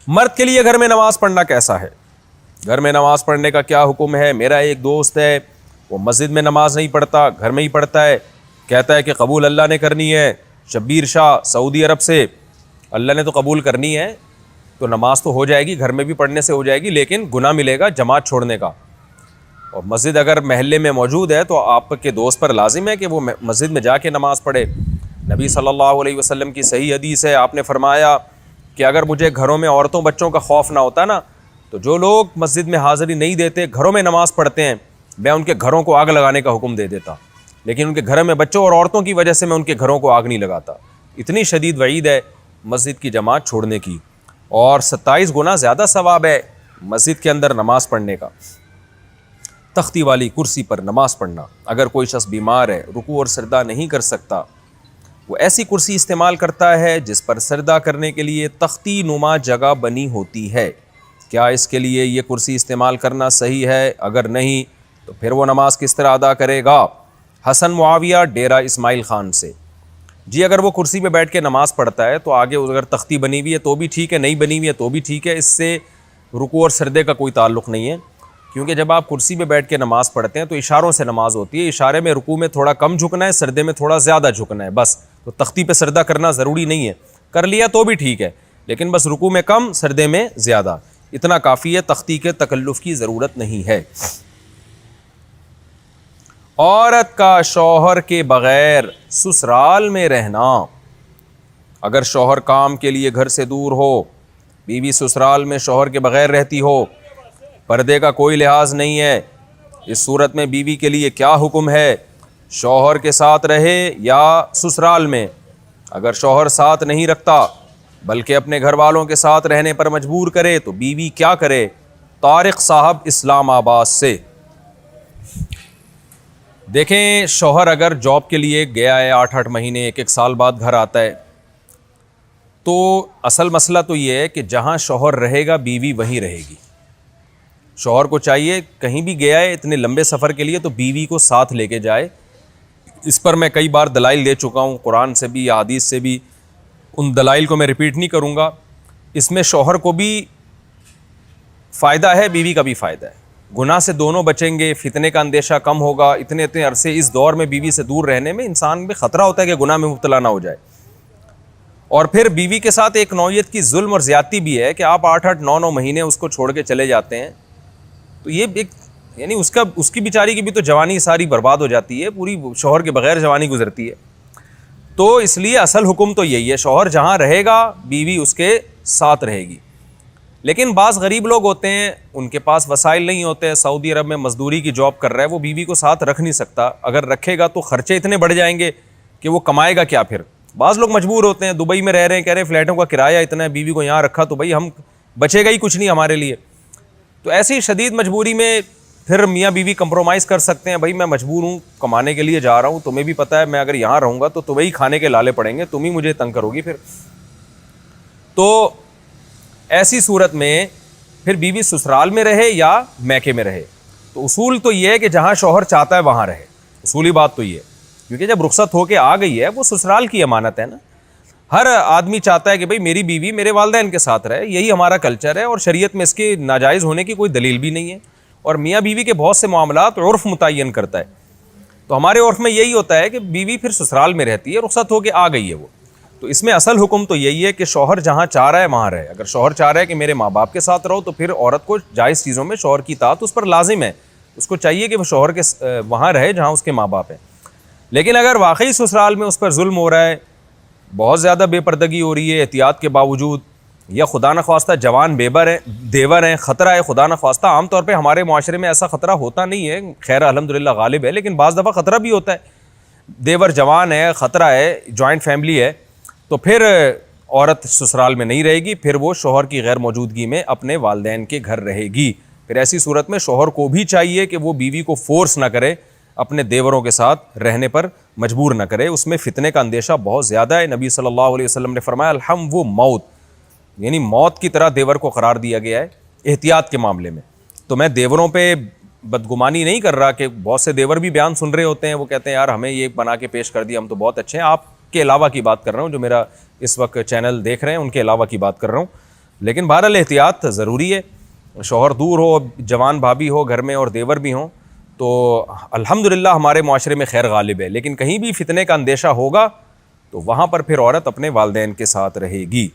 مرد کے لیے گھر میں نماز پڑھنا کیسا ہے؟ گھر میں نماز پڑھنے کا کیا حکم ہے؟ میرا ایک دوست ہے، وہ مسجد میں نماز نہیں پڑھتا، گھر میں ہی پڑھتا ہے، کہتا ہے کہ قبول اللہ نے کرنی ہے، شبیر شاہ سعودی عرب سے، اللہ نے تو قبول کرنی ہے تو نماز تو ہو جائے گی، گھر میں بھی پڑھنے سے ہو جائے گی، لیکن گناہ ملے گا جماعت چھوڑنے کا۔ اور مسجد اگر محلے میں موجود ہے تو آپ کے دوست پر لازم ہے کہ وہ مسجد میں جا کے نماز پڑھے۔ نبی صلی اللہ علیہ وسلم کی صحیح حدیث ہے، آپ نے فرمایا کہ اگر مجھے گھروں میں عورتوں بچوں کا خوف نہ ہوتا نا، تو جو لوگ مسجد میں حاضری نہیں دیتے، گھروں میں نماز پڑھتے ہیں، میں ان کے گھروں کو آگ لگانے کا حکم دے دیتا، لیکن ان کے گھر میں بچوں اور عورتوں کی وجہ سے میں ان کے گھروں کو آگ نہیں لگاتا۔ اتنی شدید وعید ہے مسجد کی جماعت چھوڑنے کی، اور 27 گنا زیادہ ثواب ہے مسجد کے اندر نماز پڑھنے کا۔ تختی والی کرسی پر نماز پڑھنا، اگر کوئی شخص بیمار ہے، رکوع اور سجدہ نہیں کر سکتا، وہ ایسی کرسی استعمال کرتا ہے جس پر سجدہ کرنے کے لیے تختی نما جگہ بنی ہوتی ہے، کیا اس کے لیے یہ کرسی استعمال کرنا صحیح ہے؟ اگر نہیں تو پھر وہ نماز کس طرح ادا کرے گا؟ حسن معاویہ ڈیرہ اسماعیل خان سے، جی اگر وہ کرسی پہ بیٹھ کے نماز پڑھتا ہے تو آگے اگر تختی بنی ہوئی ہے تو بھی ٹھیک ہے، نہیں بنی ہوئی ہے تو بھی ٹھیک ہے، اس سے رکوع اور سجدے کا کوئی تعلق نہیں ہے، کیونکہ جب آپ کرسی پہ بیٹھ کے نماز پڑھتے ہیں تو اشاروں سے نماز ہوتی ہے، اشارے میں رکوع میں تھوڑا کم جھکنا ہے، سجدے میں تھوڑا زیادہ جھکنا ہے، بس۔ تو تختی پہ سجدہ کرنا ضروری نہیں ہے، کر لیا تو بھی ٹھیک ہے، لیکن بس رکوع میں کم، سجدے میں زیادہ، اتنا کافی ہے، تختی کے تکلف کی ضرورت نہیں ہے۔ عورت کا شوہر کے بغیر سسرال میں رہنا، اگر شوہر کام کے لیے گھر سے دور ہو، بیوی سسرال میں شوہر کے بغیر رہتی ہو، پردے کا کوئی لحاظ نہیں ہے، اس صورت میں بیوی کے لیے کیا حکم ہے؟ شوہر کے ساتھ رہے یا سسرال میں؟ اگر شوہر ساتھ نہیں رکھتا بلکہ اپنے گھر والوں کے ساتھ رہنے پر مجبور کرے تو بیوی کیا کرے؟ طارق صاحب اسلام آباد سے، دیکھیں شوہر اگر جاب کے لیے گیا ہے 8 مہینے 1 سال بعد گھر آتا ہے، تو اصل مسئلہ تو یہ ہے کہ جہاں شوہر رہے گا بیوی وہیں رہے گی۔ شوہر کو چاہیے کہیں بھی گیا ہے اتنے لمبے سفر کے لیے تو بیوی کو ساتھ لے کے جائے، اس پر میں کئی بار دلائل دے چکا ہوں، قرآن سے بھی یا حدیث سے بھی، ان دلائل کو میں ریپیٹ نہیں کروں گا۔ اس میں شوہر کو بھی فائدہ ہے، بیوی کا بھی فائدہ ہے، گناہ سے دونوں بچیں گے، فتنے کا اندیشہ کم ہوگا، اتنے عرصے اس دور میں بیوی سے دور رہنے میں انسان میں خطرہ ہوتا ہے کہ گناہ میں مبتلا نہ ہو جائے۔ اور پھر بیوی کے ساتھ ایک نوعیت کی ظلم اور زیادتی بھی ہے کہ آپ 8 9 مہینے اس کو چھوڑ کے چلے جاتے ہیں، تو یہ ایک یعنی اس کی بیچاری کی بھی تو جوانی ساری برباد ہو جاتی ہے، پوری شوہر کے بغیر جوانی گزرتی ہے۔ تو اس لیے اصل حکم تو یہی ہے، شوہر جہاں رہے گا بیوی اس کے ساتھ رہے گی۔ لیکن بعض غریب لوگ ہوتے ہیں، ان کے پاس وسائل نہیں ہوتے، سعودی عرب میں مزدوری کی جاب کر رہا ہے، وہ بیوی کو ساتھ رکھ نہیں سکتا، اگر رکھے گا تو خرچے اتنے بڑھ جائیں گے کہ وہ کمائے گا کیا پھر۔ بعض لوگ مجبور ہوتے ہیں، دبئی میں رہ رہے ہیں، کہہ رہے ہیں فلیٹوں کا کرایہ اتنا ہے، بیوی کو یہاں رکھا تو بھائی ہم بچے گا ہی کچھ نہیں ہمارے لیے۔ تو ایسی شدید مجبوری میں پھر میاں بیوی کمپرومائز کر سکتے ہیں، بھائی میں مجبور ہوں، کمانے کے لیے جا رہا ہوں، تمہیں بھی پتہ ہے میں اگر یہاں رہوں گا تو تمہیں ہی کھانے کے لالے پڑیں گے، تم ہی مجھے تنگ کرو گی پھر۔ تو ایسی صورت میں پھر بیوی سسرال میں رہے یا میکے میں رہے، تو اصول تو یہ ہے کہ جہاں شوہر چاہتا ہے وہاں رہے، اصولی بات تو یہ ہے، کیونکہ جب رخصت ہو کے آ گئی ہے وہ سسرال کی امانت ہے نا۔ ہر آدمی چاہتا ہے کہ بھئی میری بیوی میرے والدین کے ساتھ رہے، یہی ہمارا کلچر ہے، اور شریعت میں اس کے ناجائز ہونے کی کوئی دلیل بھی نہیں ہے، اور میاں بیوی کے بہت سے معاملات عرف متعین کرتا ہے، تو ہمارے عرف میں یہی ہوتا ہے کہ بیوی پھر سسرال میں رہتی ہے، رخصت ہو کے آ گئی ہے وہ۔ تو اس میں اصل حکم تو یہی ہے کہ شوہر جہاں چاہ رہا ہے وہاں رہے۔ اگر شوہر چاہ رہا ہے کہ میرے ماں باپ کے ساتھ رہو تو پھر عورت کو جائز چیزوں میں شوہر کی اطاعت اس پر لازم ہے، اس کو چاہیے کہ وہ شوہر کے وہاں رہے جہاں اس کے ماں باپ ہیں۔ لیکن اگر واقعی سسرال میں اس پر ظلم ہو رہا ہے، بہت زیادہ بے پردگی ہو رہی ہے احتیاط کے باوجود، یا خدا نخواستہ جوان دیور ہیں، خطرہ ہے خدا نخواستہ، عام طور پہ ہمارے معاشرے میں ایسا خطرہ ہوتا نہیں ہے، خیر الحمدللہ غالب ہے، لیکن بعض دفعہ خطرہ بھی ہوتا ہے، دیور جوان ہے، خطرہ ہے، جوائنٹ فیملی ہے، تو پھر عورت سسرال میں نہیں رہے گی، پھر وہ شوہر کی غیر موجودگی میں اپنے والدین کے گھر رہے گی۔ پھر ایسی صورت میں شوہر کو بھی چاہیے کہ وہ بیوی کو فورس نہ کرے، اپنے دیوروں کے ساتھ رہنے پر مجبور نہ کرے، اس میں فتنے کا اندیشہ بہت زیادہ ہے۔ نبی صلی اللہ علیہ وسلم نے فرمایا الحم وہ موت، یعنی موت کی طرح دیور کو قرار دیا گیا ہے احتیاط کے معاملے میں۔ تو میں دیوروں پہ بدگمانی نہیں کر رہا، کہ بہت سے دیور بھی بیان سن رہے ہوتے ہیں، وہ کہتے ہیں یار ہمیں یہ بنا کے پیش کر دیا، ہم تو بہت اچھے ہیں، آپ کے علاوہ کی بات کر رہا ہوں، جو میرا اس وقت چینل دیکھ رہے ہیں ان کے علاوہ کی بات کر رہا ہوں۔ لیکن بہرحال احتیاط ضروری ہے. شوہر دور ہو, جوان بھابھی ہو گھر میں اور دیور بھی ہوں تو الحمدللہ ہمارے معاشرے میں خیر غالب ہے. لیکن کہیں بھی فتنے کا اندیشہ ہوگا تو وہاں پر پھر عورت اپنے والدین کے ساتھ رہے گی.